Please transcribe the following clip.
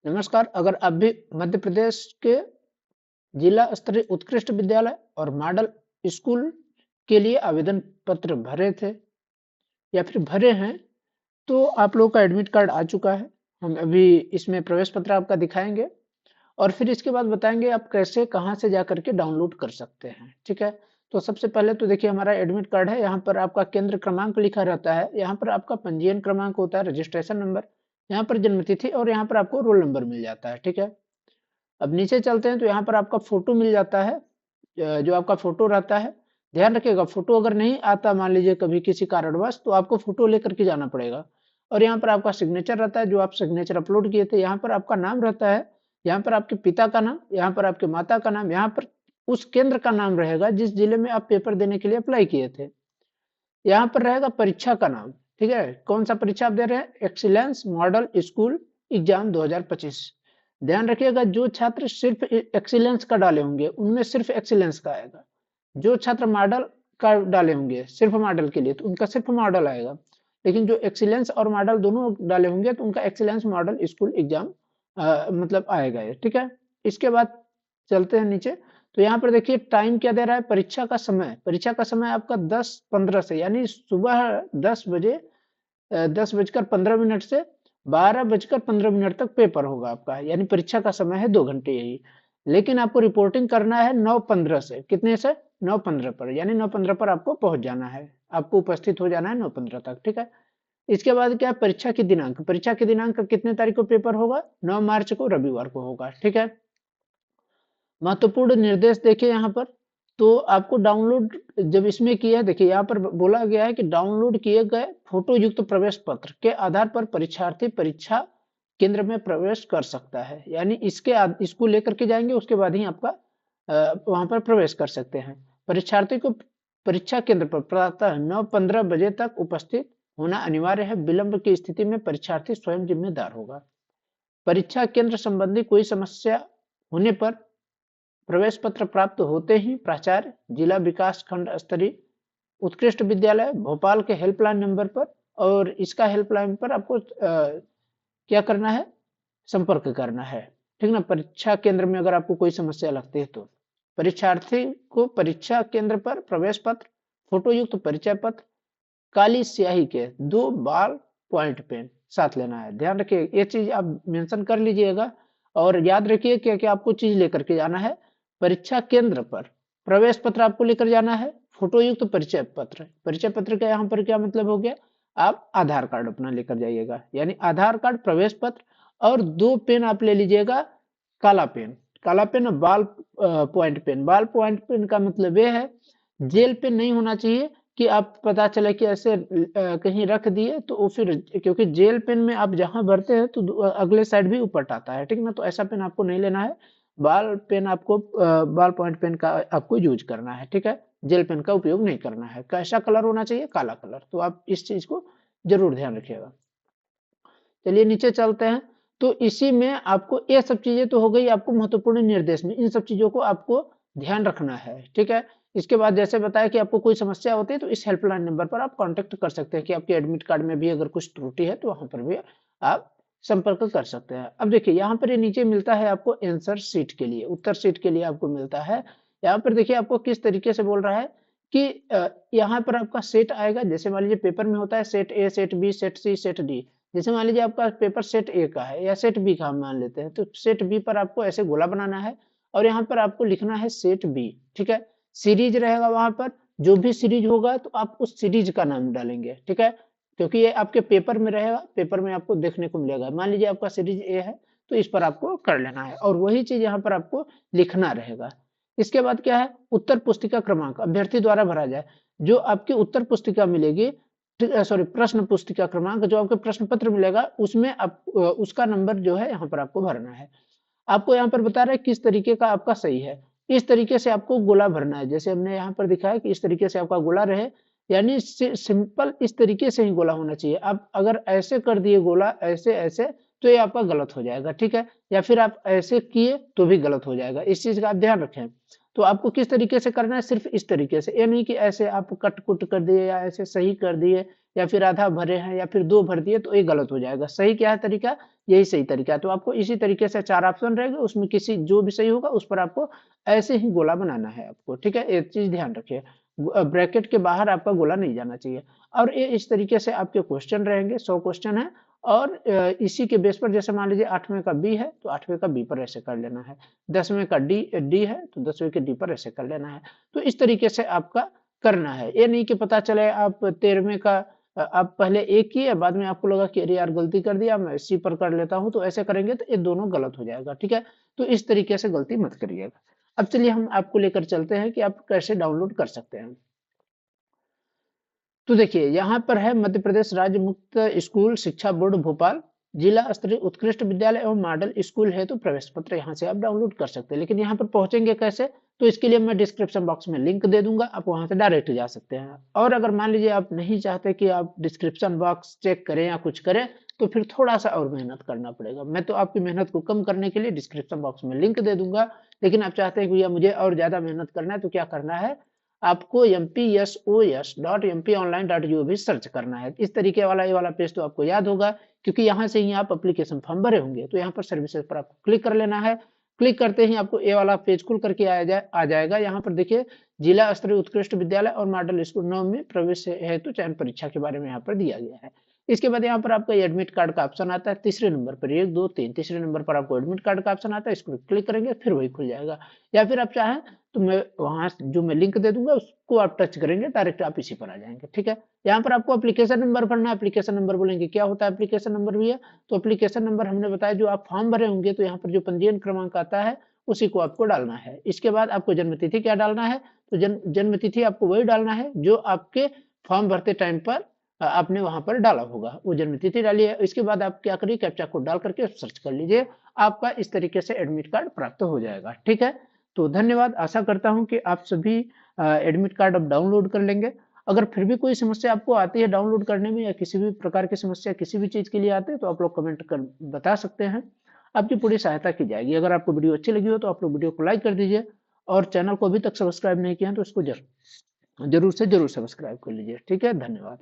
नमस्कार। अगर आप भी मध्य प्रदेश के जिला स्तरीय उत्कृष्ट विद्यालय और मॉडल स्कूल के लिए आवेदन पत्र भरे थे या फिर भरे हैं, तो आप लोगों का एडमिट कार्ड आ चुका है। हम अभी इसमें प्रवेश पत्र आपका दिखाएंगे और फिर इसके बाद बताएंगे आप कैसे कहां से जा करके डाउनलोड कर सकते हैं। ठीक है, तो सबसे पहले तो देखिए हमारा एडमिट कार्ड है। यहाँ पर आपका केंद्र क्रमांक लिखा रहता है, यहाँ पर आपका पंजीयन क्रमांक होता है, रजिस्ट्रेशन नंबर, यहाँ पर जन्मतिथि और यहाँ पर आपको रोल नंबर मिल जाता है। ठीक है, अब नीचे चलते हैं तो यहाँ पर आपका फोटो मिल जाता है। जो आपका फोटो रहता है, ध्यान रखिएगा फोटो अगर नहीं आता मान लीजिए कभी किसी कारणवश, तो आपको फोटो लेकर के जाना पड़ेगा। और यहाँ पर आपका सिग्नेचर रहता है, जो आप सिग्नेचर अपलोड किए थे। यहाँ पर आपका नाम रहता है, यहाँ पर आपके पिता का नाम, यहाँ पर आपके माता का नाम, यहाँ पर उस केंद्र का नाम रहेगा जिस जिले में आप पेपर देने के लिए अप्लाई किए थे। यहाँ पर रहेगा परीक्षा का नाम। ठीक है, कौन सा परीक्षा आप दे रहे हैं? Excellence model school exam 2025। ध्यान रखिएगा, जो छात्र सिर्फ एक्सीलेंस का डाले होंगे उनमें सिर्फ एक्सीलेंस का आएगा। जो छात्र मॉडल का डाले होंगे सिर्फ मॉडल के लिए, तो उनका सिर्फ मॉडल आएगा। लेकिन जो एक्सीलेंस और मॉडल दोनों डाले होंगे तो उनका एक्सीलेंस मॉडल स्कूल एग्जाम मतलब आएगा ये। ठीक है, इसके बाद चलते हैं नीचे। तो यहाँ पर देखिए टाइम क्या दे रहा है, परीक्षा का समय। परीक्षा का समय आपका 10:15 से, यानी सुबह 10 बजे 10:15 से 12:15 तक पेपर होगा आपका। यानी परीक्षा का समय है 2 घंटे यही। लेकिन आपको रिपोर्टिंग करना है 9:15 से। कितने से? 9:15 पर, यानी 9:15 पर आपको पहुंच जाना है, आपको उपस्थित हो जाना है 9:15 तक। ठीक है, इसके बाद क्या है, परीक्षा की दिनांक। परीक्षा की दिनांक कितने तारीख को पेपर होगा? 9 मार्च को, रविवार को होगा। ठीक है, महत्वपूर्ण निर्देश देखिए यहाँ पर। तो आपको डाउनलोड जब इसमें किया है, देखिए यहाँ पर बोला गया है कि डाउनलोड किए गए फोटो युक्त प्रवेश पत्र के आधार पर परीक्षार्थी परीक्षा केंद्र में प्रवेश कर सकता है। यानी इसको लेकर के जाएंगे, उसके बाद ही आपका वहां पर प्रवेश कर सकते हैं। परीक्षार्थी को परीक्षा केंद्र पर प्रातः 9:15 बजे तक उपस्थित होना अनिवार्य है। विलंब की स्थिति में परीक्षार्थी स्वयं जिम्मेदार होगा। परीक्षा केंद्र संबंधी कोई समस्या होने पर प्रवेश पत्र प्राप्त होते ही प्राचार्य जिला विकास खंड स्तरीय उत्कृष्ट विद्यालय भोपाल के हेल्पलाइन नंबर पर, और इसका हेल्पलाइन पर आपको क्या करना है, संपर्क करना है। ठीक ना, परीक्षा केंद्र में अगर आपको कोई समस्या लगती है तो परीक्षार्थी को परीक्षा केंद्र पर प्रवेश पत्र, फोटो युक्त परिचय पत्र, काली स्याही के 2 पॉइंट पेन साथ लेना है। ध्यान रखिए ये चीज आप मेंशन कर लीजिएगा और याद रखिए कि क्या आपको चीज लेकर के जाना है। परीक्षा केंद्र पर प्रवेश पत्र आपको लेकर जाना है, फोटो युक्त परिचय पत्र। परिचय पत्र का यहाँ पर क्या मतलब हो गया, आप आधार कार्ड अपना लेकर जाइएगा, यानी आधार कार्ड, प्रवेश पत्र और 2 पेन आप ले लीजिएगा। काला पेन, काला पेन और बाल पॉइंट पेन। बाल पॉइंट पेन का मतलब ये है, जेल पेन नहीं होना चाहिए कि आप पता चले कि ऐसे कहीं रख दिए तो वो फिर, क्योंकि जेल पेन में आप जहां भरते हैं तो अगले साइड भी ऊपर आता है। ठीक ना, तो ऐसा पेन आपको नहीं लेना है। बाल पेन आपको बाल पॉइंट पेन का आपको यूज करना है। ठीक है, जेल पेन का उपयोग नहीं करना है। कैसा कलर होना चाहिए? काला कलर। तो आप इस चीज को जरूर ध्यान रखिएगा। चलिए नीचे चलते हैं। तो इसी में आपको ये सब चीजें तो हो गई आपको महत्वपूर्ण निर्देश में, इन सब चीजों को आपको ध्यान रखना है। ठीक है, इसके बाद जैसे बताया कि आपको कोई समस्या होती है तो इस हेल्पलाइन नंबर पर आप कांटेक्ट कर सकते हैं कि आपके एडमिट कार्ड में भी अगर कुछ त्रुटि है तो वहां पर भी आप संपर्क कर सकते हैं। अब देखिए यहाँ पर ये नीचे मिलता है आपको आंसर शीट के लिए, उत्तर शीट के लिए आपको मिलता है। यहाँ पर देखिए आपको किस तरीके से बोल रहा है कि यहाँ पर आपका सेट आएगा। जैसे मान लीजिए पेपर में होता है set A, set B, set C, set D. जैसे मान लीजिए आपका पेपर सेट ए का है या सेट बी का हम मान लेते हैं, तो सेट बी पर आपको ऐसे गोला बनाना है और यहाँ पर आपको लिखना है सेट बी। ठीक है, सीरीज रहेगा वहां पर, जो भी सीरीज होगा तो आप उस सीरीज का नाम डालेंगे। ठीक है, क्योंकि ये आपके पेपर में रहेगा, पेपर में आपको देखने को मिलेगा। मान लीजिए आपका सीरीज ए है तो इस पर आपको कर लेना है और वही चीज यहाँ पर आपको लिखना रहेगा। इसके बाद क्या है, उत्तर पुस्तिका क्रमांक अभ्यर्थी द्वारा भरा जाए। जो आपकी उत्तर पुस्तिका मिलेगी, सॉरी प्रश्न पुस्तिका क्रमांक, जो आपके प्रश्न पत्र मिलेगा उसमें आप उसका नंबर जो है यहाँ पर आपको भरना है। आपको यहाँ पर बता रहा है किस तरीके का आपका सही है। इस तरीके से आपको गोला भरना है, जैसे हमने यहाँ पर दिखाया कि इस तरीके से आपका गोला रहे, यानी सिंपल इस तरीके से ही गोला होना चाहिए। आप अगर ऐसे कर दिए गोला, ऐसे ऐसे, तो ये आपका गलत हो जाएगा। ठीक है, या फिर आप ऐसे किए तो भी गलत हो जाएगा। इस चीज का आप ध्यान रखें। तो आपको किस तरीके से करना है, सिर्फ इस तरीके से, ये नहीं कि ऐसे आप कट कुट कर दिए या ऐसे सही कर दिए या फिर आधा भरे हैं या फिर 2 भर दिए तो ये गलत हो जाएगा। सही क्या है तरीका? यही सही तरीका है। तो आपको इसी तरीके से 4 ऑप्शन रहेंगे, उसमें किसी जो भी सही होगा उस पर आपको ऐसे ही गोला बनाना है आपको, ठीक है? एक चीज़ ध्यान रखिए, ब्रैकेट के बाहर आपका गोला नहीं जाना चाहिए। और ये इस तरीके से आपके क्वेश्चन रहेंगे, 100 क्वेश्चन है और इसी के बेस पर जैसे मान लीजिए 8वें का बी है तो 8वें का बी पर ऐसे कर लेना है, 10वें का डी है तो 10वें के डी पर ऐसे कर लेना है। तो इस तरीके से आपका करना है, ये नहीं कि पता चले आप 13वें का आप पहले ए किए बाद में आपको लगा कि अरे यार गलती कर दिया, मैं सी पर कर लेता हूं, तो ऐसे करेंगे तो ये दोनों गलत हो जाएगा, ठीक है? तो इस तरीके से गलती मत करिएगा। अब चलिए हम आपको लेकर चलते हैं कि आप कैसे डाउनलोड कर सकते हैं। तो देखिए यहाँ पर है मध्य प्रदेश राज्य मुक्त स्कूल शिक्षा बोर्ड भोपाल जिला स्तरीय उत्कृष्ट विद्यालय एवं मॉडल स्कूल है, तो प्रवेश पत्र यहाँ से आप डाउनलोड कर सकते हैं। लेकिन यहाँ पर पहुंचेंगे कैसे? तो इसके लिए मैं डिस्क्रिप्शन बॉक्स में लिंक दे दूंगा, आप वहां से डायरेक्ट जा सकते हैं। और अगर मान लीजिए आप नहीं चाहते कि आप डिस्क्रिप्शन बॉक्स चेक करें या कुछ करें, तो फिर थोड़ा सा और मेहनत करना पड़ेगा। मैं तो आपकी मेहनत को कम करने के लिए डिस्क्रिप्शन बॉक्स में लिंक दे दूंगा, लेकिन आप चाहते हैं कि भैया मुझे और ज्यादा मेहनत करना है, तो क्या करना है, आपको mpsos.mponline.gov सर्च करना है। इस तरीके वाला ये वाला पेज तो आपको याद होगा, क्योंकि यहाँ से ही आप एप्लीकेशन फॉर्म भरे होंगे। तो यहाँ पर सर्विसेज पर आपको क्लिक कर लेना है। क्लिक करते ही आपको ये वाला पेज खुल करके आ जाएगा। यहाँ पर देखिए जिला स्तरीय उत्कृष्ट विद्यालय और मॉडल स्कूल 9 में प्रवेश हेतु चयन परीक्षा के बारे में यहाँ पर दिया गया है। इसके बाद यहाँ पर आपका एडमिट कार्ड का ऑप्शन आता है तीसरे नंबर पर, 1 2 3 तीसरे नंबर पर आपको एडमिट कार्ड का ऑप्शन आता है, इसको क्लिक करेंगे फिर वही खुल जाएगा। या फिर आप चाहें तो मैं वहां जो मैं लिंक दे दूंगा उसको आप टच करेंगे, डायरेक्ट आप इसी पर आ जाएंगे, ठीक है? यहाँ पर आपको एप्लीकेशन नंबर भरना है। एप्लीकेशन नंबर बोलेंगे क्या होता है एप्लीकेशन नंबर भी है, तो एप्लीकेशन नंबर हमने बताया जो आप फॉर्म भरे होंगे, तो यहाँ पर जो पंजीयन क्रमांक आता है उसी को आपको डालना है। इसके बाद आपको जन्म तिथि क्या डालना है, तो जन्म तिथि आपको वही डालना है जो आपके फॉर्म भरते टाइम पर आपने वहां पर डाला होगा, वो जन्म तिथि डालिए। इसके बाद आप क्या करिए, कैप्चा कोड डाल करके सर्च कर लीजिए, आपका इस तरीके से एडमिट कार्ड प्राप्त हो जाएगा, ठीक है? तो धन्यवाद, आशा करता हूं कि आप सभी एडमिट कार्ड अब डाउनलोड कर लेंगे। अगर फिर भी कोई समस्या आपको आती है डाउनलोड करने में, या किसी भी प्रकार की समस्या किसी भी चीज के लिए आते हैं, तो आप लोग कमेंट कर बता सकते हैं, आपकी पूरी सहायता की जाएगी। अगर आपको वीडियो अच्छी लगी हो तो आप लोग वीडियो को लाइक कर दीजिए, और चैनल को अभी तक सब्सक्राइब नहीं किया है तो इसको जरूर से जरूर सब्सक्राइब कर लीजिए, ठीक है? धन्यवाद।